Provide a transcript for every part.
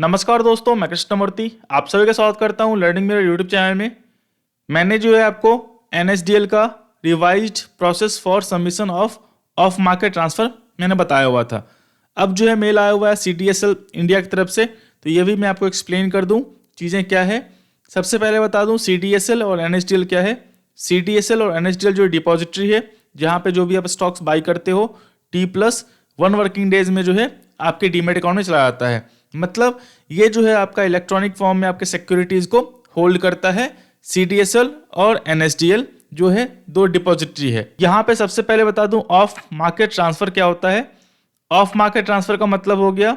नमस्कार दोस्तों, मैं कृष्णमूर्ति आप सभी का स्वागत करता हूं लर्निंग मेरे यूट्यूब चैनल में। मैंने जो है आपको एनएसडीएल का revised process for submission of market transfer मैंने बताया हुआ था। अब जो है मेल आया हुआ है सीडीएसएल इंडिया की तरफ से, तो ये भी मैं आपको एक्सप्लेन कर दूं चीज़ें क्या है। सबसे पहले बता दूं सीडीएसएल और एनएसडीएल क्या है। सीडीएसएल और एनएसडीएल जो डिपॉजिटरी है जहाँ पे जो भी आप स्टॉक्स बाई करते हो T+1 वर्किंग डेज में जो है आपके डीमेट अकाउंट में चला जाता है। मतलब ये जो है आपका इलेक्ट्रॉनिक फॉर्म में आपके सिक्योरिटीज को होल्ड करता है। सीडीएसएल और एनएसडीएल जो है दो डिपॉजिटरी है। यहाँ पे सबसे पहले बता दूं ऑफ मार्केट ट्रांसफर क्या होता है। ऑफ मार्केट ट्रांसफर का मतलब हो गया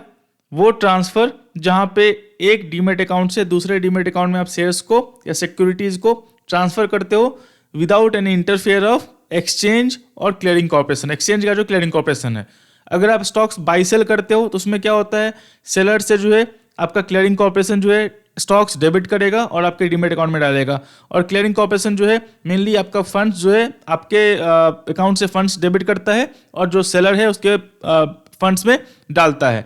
वो ट्रांसफर जहाँ पे एक डीमेट अकाउंट से दूसरे डीमेट अकाउंट में आप शेयर्स को या सिक्योरिटीज को ट्रांसफर करते हो without any interfere of exchange और क्लियरिंग कॉर्पोरेशन। एक्सचेंज का जो क्लियरिंग कॉर्पोरेशन है, अगर आप स्टॉक्स बाई सेल करते हो तो उसमें क्या होता है, सेलर से जो है आपका क्लियरिंग कॉर्पोरेशन जो है स्टॉक्स डेबिट करेगा और आपके डीमेट अकाउंट में डालेगा। और क्लियरिंग कॉर्पोरेशन जो है मेनली आपका फंड्स जो है आपके अकाउंट से फंड्स डेबिट करता है और जो सेलर है उसके फंड्स में डालता है।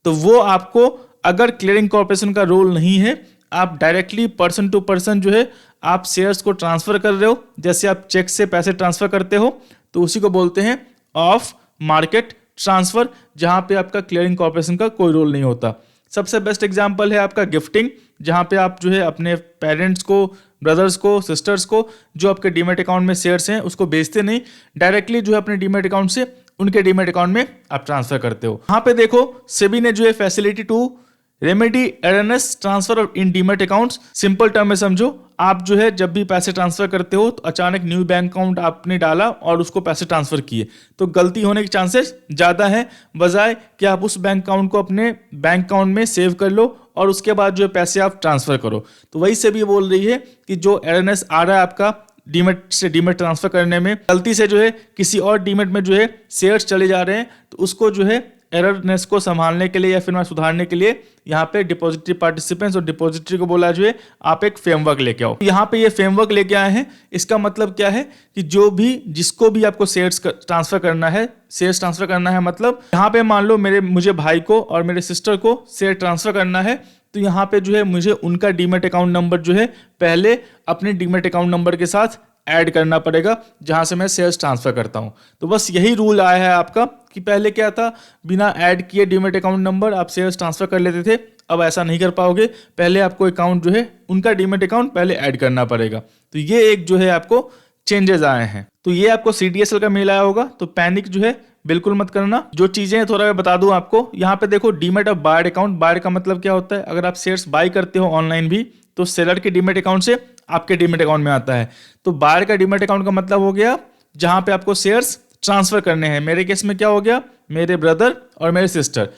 तो वो आपको, अगर क्लियरिंग कॉर्पोरेशन का रोल नहीं है, आप डायरेक्टली पर्सन टू पर्सन जो है आप शेयर्स को ट्रांसफर कर रहे हो, जैसे आप चेक से पैसे ट्रांसफर करते हो, तो उसी को बोलते हैं ऑफ मार्केट ट्रांसफर, जहां पे आपका क्लियरिंग कॉर्पोरेशन का कोई रोल नहीं होता। सबसे बेस्ट एग्जांपल है आपका गिफ्टिंग, जहां पे आप जो है अपने पेरेंट्स को, ब्रदर्स को, सिस्टर्स को जो आपके डीमेट अकाउंट में शेयर्स हैं उसको बेचते नहीं, डायरेक्टली जो है अपने डीमेट अकाउंट से उनके डीमेट अकाउंट में आप ट्रांसफर करते हो। यहाँ पे देखो सेबी ने जो है फैसिलिटी टू रेमेडी एरनेस transfer in demat accounts. Simple term में समझो, आप जो है जब भी पैसे ट्रांसफर करते हो तो अचानक न्यू बैंक अकाउंट आपने डाला और उसको पैसे ट्रांसफर किए तो गलती होने के चांसेस ज़्यादा है, बजाय कि आप उस बैंक अकाउंट को अपने बैंक अकाउंट में सेव कर लो और उसके बाद जो है पैसे आप ट्रांसफर करो। तो वही से भी बोल रही है कि जो एरनेस आ रहा है आपका डीमेट से डीमेट ट्रांसफर करने में, गलती से जो है किसी और डीमेट में जो है शेयर्स चले जा रहे हैं, तो उसको जो है एररनेस को संभालने के लिए या फिर सुधारने के लिए यहाँ पे डिपॉजिटरी पार्टिसिपेंट्स और डिपॉजिटरी को बोला जो है आप एक फ्रेमवर्क लेके आओ। यहाँ पे ये फ्रेमवर्क लेके आए हैं। इसका मतलब क्या है कि जो भी जिसको भी आपको शेयर्स ट्रांसफर करना है, शेयर्स ट्रांसफर करना है, मतलब यहाँ पे मान लो मुझे भाई को और मेरे सिस्टर को शेयर ट्रांसफर करना है, तो यहाँ पे जो है मुझे उनका डीमेट अकाउंट नंबर जो है पहले अपने डीमेट अकाउंट नंबर के साथ ऐड करना पड़ेगा जहां से मैं शेयर्स ट्रांसफर करता हूं। तो बस यही रूल आया है आपका कि पहले क्या था, बिना ऐड किए डीमेट अकाउंट नंबर आप शेयर्स ट्रांसफर कर लेते थे, अब ऐसा नहीं कर पाओगे। पहले आपको अकाउंट जो है उनका डीमेट अकाउंट पहले ऐड करना पड़ेगा। तो ये एक जो है आपको चेंजेस आए हैं। तो ये आपको सीडीएसएल का मेल आया होगा, तो पैनिक जो है बिल्कुल मत करना। जो चीजें थोड़ा मैं बता दूं आपको, यहाँ पे देखो डीमेट ऑफ बायर्ड अकाउंट। बायर्ड का मतलब क्या होता है, अगर आप शेयर्स बाय करते हो ऑनलाइन भी तो सेलर के डीमेट अकाउंट से आपके डीमेट अकाउंट में आता है। तो बायर का डीमेट अकाउंट का मतलब हो गया जहां पे आपको शेयर्स ट्रांसफर करने हैं। मेरे केस में क्या हो गया, मेरे ब्रदर और मेरे सिस्टर।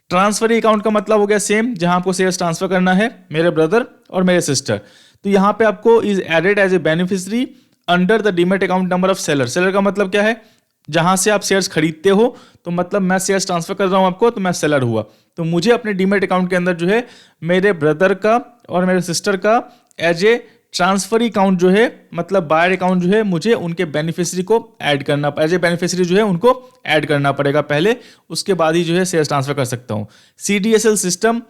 ट्रांसफरी अकाउंट का मतलब हो गया सेम, जहां आपको शेयर्स ट्रांसफर करना है, मेरे ब्रदर और मेरे सिस्टर। तो यहाँ पे आपको is added as a beneficiary under the demat account number of seller. Seller का मतलब क्या है, जहां से आप शेयर्स खरीदते हो, तो मतलब मैं शेयर्स ट्रांसफर कर रहा हूं आपको, तो मैं सेलर हुआ, तो मुझे अपने डीमेट अकाउंट के अंदर जो है मेरे ब्रदर का और मेरे सिस्टर का एज ए ट्रांसफर अकाउंट जो है, मतलब बायर अकाउंट जो है, मुझे उनके बेनिफिशियरी को ऐड करना, एज ए बेनिफिशियरी जो है उनको ऐड करना पड़ेगा पहले, उसके बाद ही जो है शेयर्स ट्रांसफर कर सकता हूं। CDSL system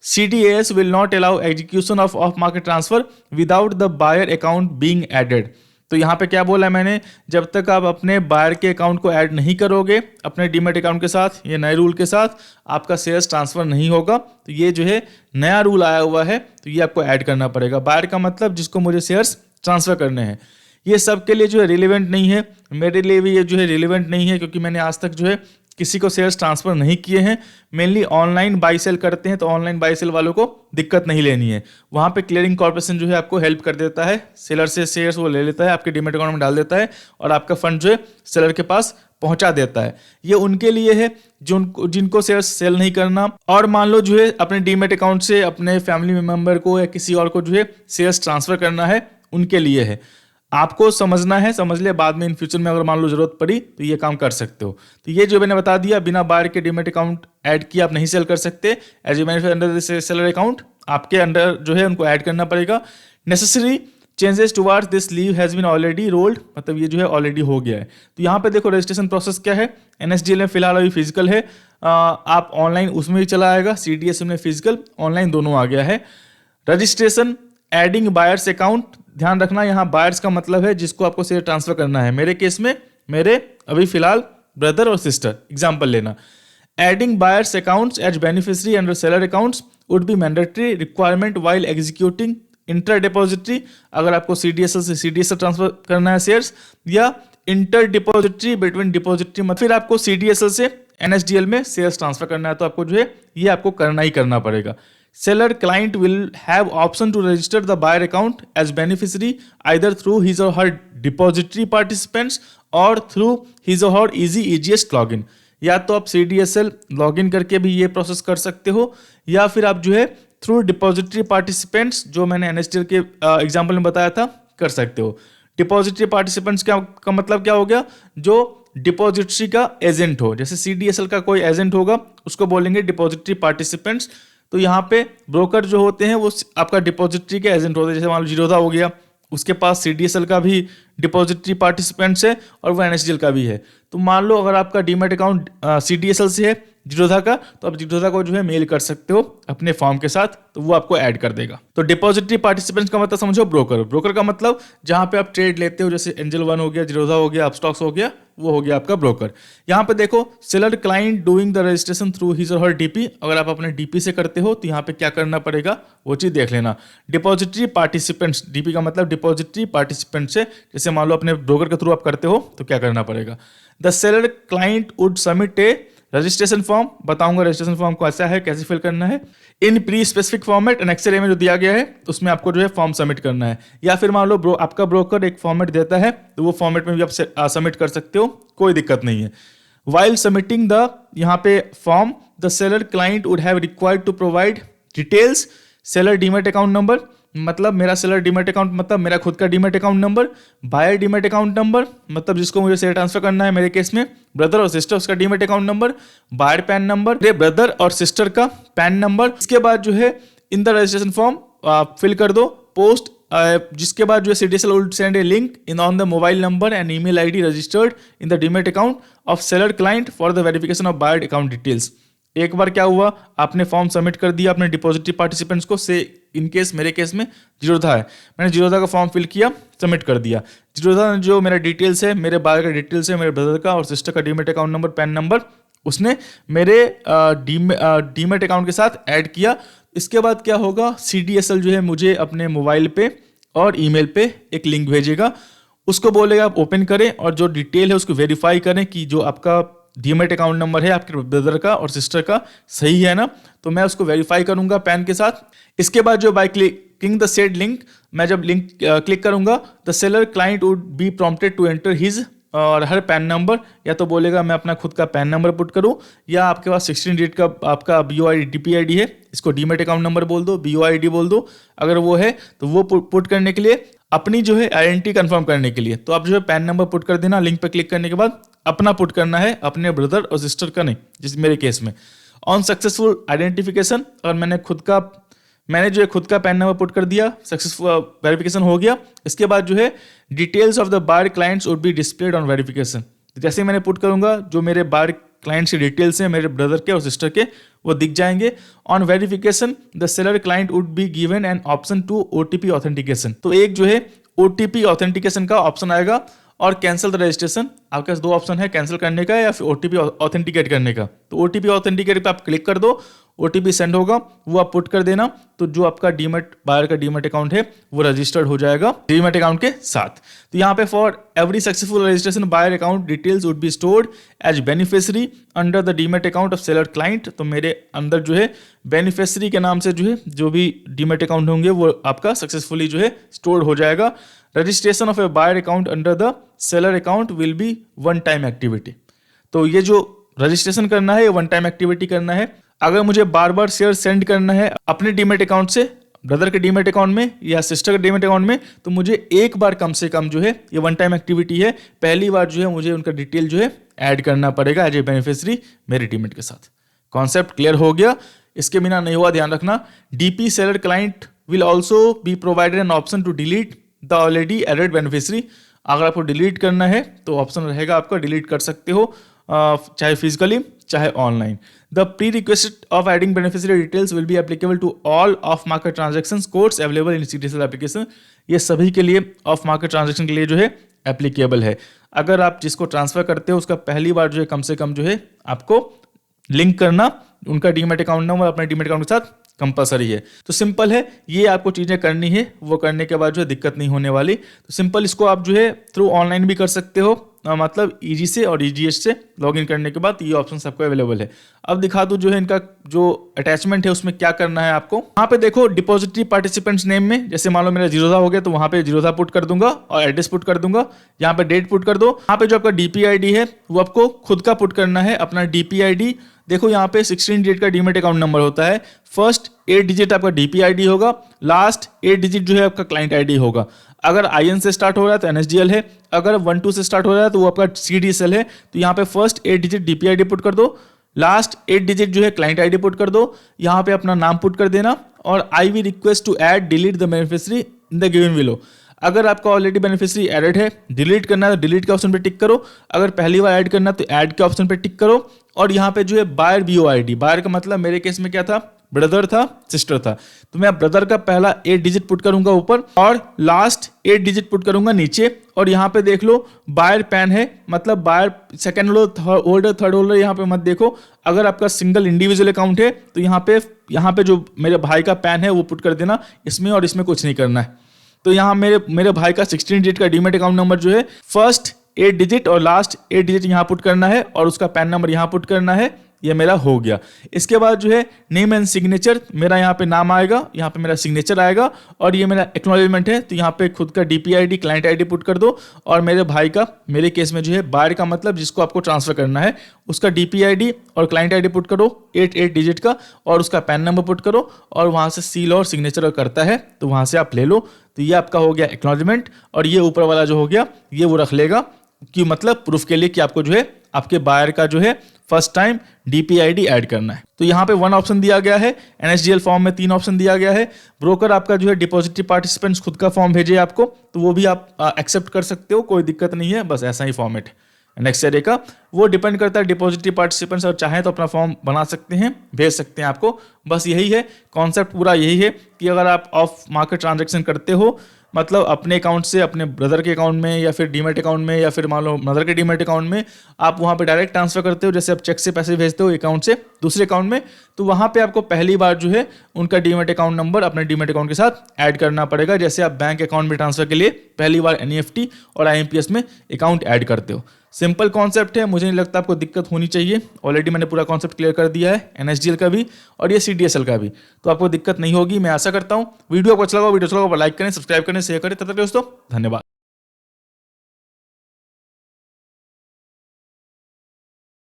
CDAS will not allow execution of off market transfer without the buyer account being added। तो यहाँ पे क्या बोला है मैंने, जब तक आप अपने बायर के अकाउंट को ऐड नहीं करोगे अपने डीमेट अकाउंट के साथ, ये नए रूल के साथ, आपका शेयर्स ट्रांसफर नहीं होगा। तो ये जो है नया रूल आया हुआ है, तो ये आपको ऐड करना पड़ेगा। बायर का मतलब जिसको मुझे शेयर्स ट्रांसफर करने हैं। ये सबके लिए जो है रिलेवेंट नहीं है, मेरे लिए भी ये जो है रिलेवेंट नहीं है, क्योंकि मैंने आज तक जो है किसी को शेयर्स ट्रांसफर नहीं किए हैं। मेनली ऑनलाइन बाई सेल करते हैं, तो ऑनलाइन बाई सेल वालों को दिक्कत नहीं लेनी है। वहाँ पे क्लियरिंग कॉर्पोरेशन जो है आपको हेल्प कर देता है, सेलर से शेयर्स वो ले लेता है, आपके डीमेट अकाउंट में डाल देता है और आपका फंड जो है सेलर के पास पहुंचा देता है। ये उनके लिए है जिनको शेयर्स सेल नहीं करना, और मान लो जो है अपने डीमेट अकाउंट से अपने फैमिली मेंबर को या किसी और को जो है शेयर्स ट्रांसफर करना है, उनके लिए है। आपको समझना है, समझ ले, बाद में इन फ्यूचर में अगर मान लो जरूरत पड़ी तो ये काम कर सकते हो। तो ये जो मैंने बता दिया, बिना बायर के डीमेट अकाउंट ऐड किए आप नहीं सेल कर सकते। As a benefit under seller account आपके अंडर जो है उनको ऐड करना पड़ेगा। Necessary changes towards this leave has been already rolled, मतलब ये जो है ऑलरेडी हो गया है। तो यहाँ पे देखो रजिस्ट्रेशन प्रोसेस क्या है। एनएसडीएल में फिलहाल अभी फिजिकल है, आप ऑनलाइन उसमें भी चला आएगा, CDSL में फिजिकल ऑनलाइन दोनों आ गया है। रजिस्ट्रेशन एडिंग बायर्स अकाउंट, ध्यान रखना यहाँ बायर्स का मतलब है जिसको आपको शेयर ट्रांसफर करना है। मेरे केस में मेरे अभी फिलहाल ब्रदर और सिस्टर एग्जाम्पल लेना। Adding buyers accounts as beneficiary under seller accounts would be mandatory requirement while executing inter depository, अगर आपको CDSL से CDSL ट्रांसफर करना है शेयर्स, या इंटर डिपॉजिटरी बिटवीन डिपॉजिटरी, मतलब फिर आपको CDSL से NSDL में शेयर्स ट्रांसफर करना है तो आपको जो है ये आपको करना ही करना पड़ेगा। Seller client will have option to register the buyer account as beneficiary either through his or her depository participants or through his or her easiest login। या तो आप CDSL लॉगिन करके भी ये प्रोसेस कर सकते हो, या फिर आप जो है थ्रू डिपॉजिटरी पार्टिसिपेंट्स, जो मैंने NSDL के एग्जाम्पल में बताया था, कर सकते हो। डिपॉजिटरी पार्टिसिपेंट्स का मतलब क्या हो गया? जो डिपॉजिटरी का एजेंट हो, जैसे CDSL का कोई एजेंट होगा उसको बोलेंगे डिपॉजिटरी पार्टिसिपेंट्स। तो यहाँ पे ब्रोकर जो होते हैं वो आपका डिपॉजिटरी के एजेंट होते हैं। जैसे मान लो जीरोधा हो गया, उसके पास CDSL का भी डिपॉजिटरी पार्टिसिपेंट्स है और वो NSDL का भी है। तो मान लो अगर आपका डीमैट अकाउंट CDSL से है जीरोधा का, तो आप जीरोधा को जो है मेल कर सकते हो अपने फॉर्म के साथ, तो वो आपको ऐड कर देगा। तो डिपॉजिटरी पार्टिसिपेंट्स का मतलब समझो ब्रोकर। ब्रोकर का मतलब जहां पे आप ट्रेड लेते हो, जैसे एंजल वन हो गया, जीरोधा हो गया, अपस्टॉक्स हो गया, वो हो गया आपका ब्रोकर। यहाँ पे देखो seller client doing the registration through his और हर DP, अगर आप अपने DP से करते हो तो यहाँ पे क्या करना पड़ेगा वो चीज देख लेना। डिपॉजिटरी पार्टिसिपेंट्स, DP का मतलब डिपॉजिटरी पार्टिसिपेंट से, जैसे मान लो अपने ब्रोकर के थ्रू आप करते हो तो क्या करना पड़ेगा। The seller client would submit a registration form, बताऊंगा रजिस्ट्रेशन फॉर्म को ऐसा है कैसे फिल करना है, in pre specific format annexure A में जो दिया गया है उसमें आपको जो है फॉर्म सबमिट करना है। या फिर मान लो आपका ब्रोकर एक फॉर्मेट देता है तो वो फॉर्मेट में भी आप सबमिट कर सकते हो, कोई दिक्कत नहीं है। वाइल सबमिटिंग द यहाँ पे form, the seller client would have required to provide details, seller demat account number, मतलब मेरा सेलर डीमैट अकाउंट मतलब मेरा खुद का demat account number, buyer demat account number मतलब जिसको मुझे शेयर ट्रांसफर करना है, मेरे केस में ब्रदर और सिस्टर, उसका demat account number, buyer PAN number, मेरे ब्रदर और सिस्टर का पैन नंबर। इसके बाद जो है in the registration form fill कर दो, पोस्ट, जिसके बाद जो है CDSL will send a link in on the mobile number and email ID registered in the demat account of seller client for the verification of buyer account details। एक बार क्या हुआ, आपने फॉर्म सबमिट कर दिया अपने डिपॉजिटरी पार्टिसिपेंट्स को, से in case मेरे केस में जीरोधा है, मैंने जीरोधा का फॉर्म फिल किया, सबमिट कर दिया। जीरोधा जो मेरा डिटेल्स है, मेरे बायर का डिटेल्स है, मेरे ब्रदर का और सिस्टर का demat account number, pan number, उसने मेरे डीमैट अकाउंट के साथ ऐड किया। इसके बाद क्या होगा, CDSL जो है मुझे अपने मोबाइल पे और ईमेल पे एक लिंक भेजेगा, उसको बोलेगा आप ओपन करें और जो डिटेल है उसको वेरीफाई करें कि जो आपका डीमैट अकाउंट नंबर है आपके ब्रदर का और सिस्टर का सही है ना। तो मैं उसको वेरीफाई करूंगा पैन के साथ। इसके बाद जो by clicking the said link, मैं जब लिंक क्लिक करूंगा, the seller client would be prompted to enter his और हर पैन नंबर, या तो बोलेगा मैं अपना खुद का पैन नंबर पुट करूं, या आपके पास 16 डिजिट का आपका BOID DPID है, इसको डीमैट अकाउंट नंबर बोल दो, BOID बोल दो, अगर वो है तो वो पुट करने के लिए, अपनी जो है आइडेंटिटी कंफर्म करने के लिए, तो आप जो है पैन नंबर पुट कर देना। लिंक पे क्लिक करने के बाद अपना पुट करना है, अपने ब्रदर और सिस्टर का नहीं, जिस मेरे केस में। ऑन सक्सेसफुल आइडेंटिफिकेशन, और मैंने जो है खुद का पैन नंबर पुट कर दिया, सक्सेसफुल वेरिफिकेशन हो गया। इसके बाद जो है details of the buyer clients would be displayed on verification, जैसे मैंने पुट करूंगा जो मेरे बायर क्लाइंट्स की डिटेल्स हैं मेरे ब्रदर के और सिस्टर के, वो दिख जाएंगे। On verification the seller client would be given an option to OTP authentication, तो एक जो है OTP ऑथेंटिकेशन का ऑप्शन आएगा, और कैंसिल द रजिस्ट्रेशन, आपके पास दो ऑप्शन है, कैंसिल करने का या फिर OTP ऑथेंटिकेट करने का। तो OTP ऑथेंटिकेट पे आप क्लिक कर दो, OTP सेंड होगा, वो आप पुट कर देना, तो जो आपका डीमैट बायर का डीमैट अकाउंट है वो रजिस्टर्ड हो जाएगा डीमैट अकाउंट के साथ। तो यहाँ पे for every successful registration buyer account details would be stored as beneficiary under the demat account of seller client, तो मेरे अंदर जो है बेनिफिशियरी के नाम से जो है जो भी डीमैट अकाउंट होंगे वो आपका सक्सेसफुली जो है स्टोर हो जाएगा। Registration of a buyer account under the seller account will be one time activity, तो ये जो रजिस्ट्रेशन करना है ये वन टाइम एक्टिविटी करना है। अगर मुझे बार बार शेयर सेंड करना है अपने डीमैट अकाउंट से ब्रदर के डीमैट अकाउंट में या सिस्टर के डीमैट अकाउंट में, तो मुझे एक बार कम से कम जो है ये वन टाइम एक्टिविटी है, पहली बार जो है मुझे उनका डिटेल जो है ऐड करना पड़ेगा एज ए बेनिफिशियरी मेरे डीमैट के साथ। कॉन्सेप्ट क्लियर हो गया, इसके बिना नहीं हुआ, ध्यान रखना। DP seller client will also be provided an option to delete the already added beneficiary, अगर आपको डिलीट करना है तो ऑप्शन रहेगा आपका, डिलीट कर सकते हो चाहे फिजिकली चाहे online. The pre request of adding beneficiary details will be applicable to all of market transactions codes available in CDSL application. ये सभी के लिए ऑफ मार्केट ट्रांजेक्शन के लिए जो है एप्लीकेबल है। अगर आप जिसको ट्रांसफर करते हो उसका पहली बार जो है कम से कम जो है आपको लिंक करना उनका डीमैट अकाउंट नंबर अपने डीमैट अकाउंट के साथ कंपलसरी है। तो सिंपल है, ये आपको चीज़ें करनी है, वो करने के बाद जो है दिक्कत नहीं होने वाली। तो सिंपल इसको आप जो है थ्रू ऑनलाइन भी कर सकते हो, मतलब ईजी से और EGS से लॉगिन करने के बाद ये ऑप्शन सबको अवेलेबल है। अब दिखा दूं जो है इनका जो अटैचमेंट है उसमें क्या करना है आपको। यहाँ पे देखो डिपॉजिटरी पार्टिसिपेंट्स नेम में जैसे मान लो मेरा जीरोधा हो गया तो वहाँ पे जीरोधा पुट कर दूंगा और एड्रेस पुट कर दूंगा। यहाँ पे डेट पुट कर दो। यहाँ पे जो आपका DPID है वो आपको खुद का पुट करना है, अपना DPID। देखो यहाँ पे 16 डिजिट का डीमैट अकाउंट नंबर होता है। फर्स्ट 8 डिजिट आपका DPID होगा, लास्ट 8 डिजिट जो है आपका क्लाइंट ID होगा। अगर IN से स्टार्ट हो रहा है तो NSDL है, अगर 1-2 से स्टार्ट हो रहा है तो वो आपका CDSL है। तो यहाँ पे फर्स्ट 8 डिजिट DPID पुट कर दो, लास्ट 8 डिजिट जो है क्लाइंट ID पुट कर दो। यहाँ पे अपना नाम पुट कर देना और I will request to add delete the beneficiary in the given below। अगर आपका ऑलरेडी बेनिफिशियरी एडेड है, डिलीट करना है तो डिलीट के ऑप्शन पे टिक करो। अगर पहली बार ऐड करना है तो ऐड के ऑप्शन पे टिक करो। और यहाँ पे जो है बायर BOID, बायर का मतलब मेरे केस में क्या था, ब्रदर था, सिस्टर था, तो मैं ब्रदर का पहला 8 डिजिट पुट करूंगा ऊपर और लास्ट 8 डिजिट पुट करूंगा नीचे। और यहाँ पे देख लो बायर पैन है, मतलब buyer second holder third holder यहाँ पे मत देखो। अगर आपका सिंगल इंडिविजुअल अकाउंट है तो यहाँ पे जो मेरे भाई का पैन है वो पुट कर देना इसमें, और इसमें कुछ नहीं करना है। तो यहाँ मेरे भाई का 16 डिजिट का डीमैट अकाउंट नंबर जो है फर्स्ट 8 डिजिट और लास्ट 8 डिजिट यहाँ पुट करना है और उसका पैन नंबर यहाँ पुट करना है। ये मेरा हो गया। इसके बाद जो है नेम एंड सिग्नेचर, मेरा यहाँ पे नाम आएगा, यहाँ पे मेरा सिग्नेचर आएगा और ये मेरा एक्नॉलेजमेंट है। तो यहाँ पे खुद का DPID क्लाइंट ID पुट कर दो और मेरे भाई का, मेरे केस में जो है बायर का मतलब जिसको आपको ट्रांसफर करना है उसका DPID और क्लाइंट ID पुट करो 8 डिजिट का और उसका पैन नंबर पुट करो और वहाँ से सील और सिग्नेचर करता है तो वहाँ से आप ले लो। तो ये आपका हो गया एक्नॉलेजमेंट और ये ऊपर वाला जो हो गया ये वो रख लेगा कि मतलब प्रूफ के लिए कि आपको जो है आपके बायर का जो है फर्स्ट टाइम DPID ऐड करना है। तो यहाँ पे 1 ऑप्शन दिया गया है, NSDL फॉर्म में 3 ऑप्शन दिया गया है। ब्रोकर आपका जो है डिपॉजिटरी पार्टिसिपेंट्स खुद का फॉर्म भेजे आपको तो वो भी आप एक्सेप्ट कर सकते हो, कोई दिक्कत नहीं है, बस ऐसा ही फॉर्मेट है। नेक्स्ट ईयर का वो डिपेंड करता है डिपॉजिटरी पार्टिसिपेंट्स, और चाहें तो अपना फॉर्म बना सकते हैं, भेज सकते हैं आपको। बस यही है कॉन्सेप्ट, पूरा यही है कि अगर आप ऑफ मार्केट ट्रांजैक्शन करते हो, मतलब अपने अकाउंट से अपने ब्रदर के अकाउंट में या फिर डीमैट अकाउंट में या फिर मान लो मदर के डीमैट अकाउंट में आप वहाँ पे डायरेक्ट ट्रांसफर करते हो, जैसे आप चेक से पैसे भेजते हो अकाउंट से दूसरे अकाउंट में, तो वहाँ पे आपको पहली बार जो है उनका डीमैट अकाउंट नंबर अपने डीमैट अकाउंट के साथ ऐड करना पड़ेगा, जैसे आप बैंक अकाउंट में ट्रांसफर के लिए पहली बार NEFT और IMPS में अकाउंट ऐड करते हो। सिंपल कॉन्सेप्ट है, मुझे नहीं लगता आपको दिक्कत होनी चाहिए। ऑलरेडी मैंने पूरा कॉन्सेप्ट क्लियर कर दिया है, NSDL का भी और ये CDSL का भी, तो आपको दिक्कत नहीं होगी, मैं आशा करता हूँ। वीडियो को अच्छा लगा, वीडियो अच्छा लगा लाइक करें, सब्सक्राइब करें, शेयर करें। तब तक दोस्तों धन्यवाद।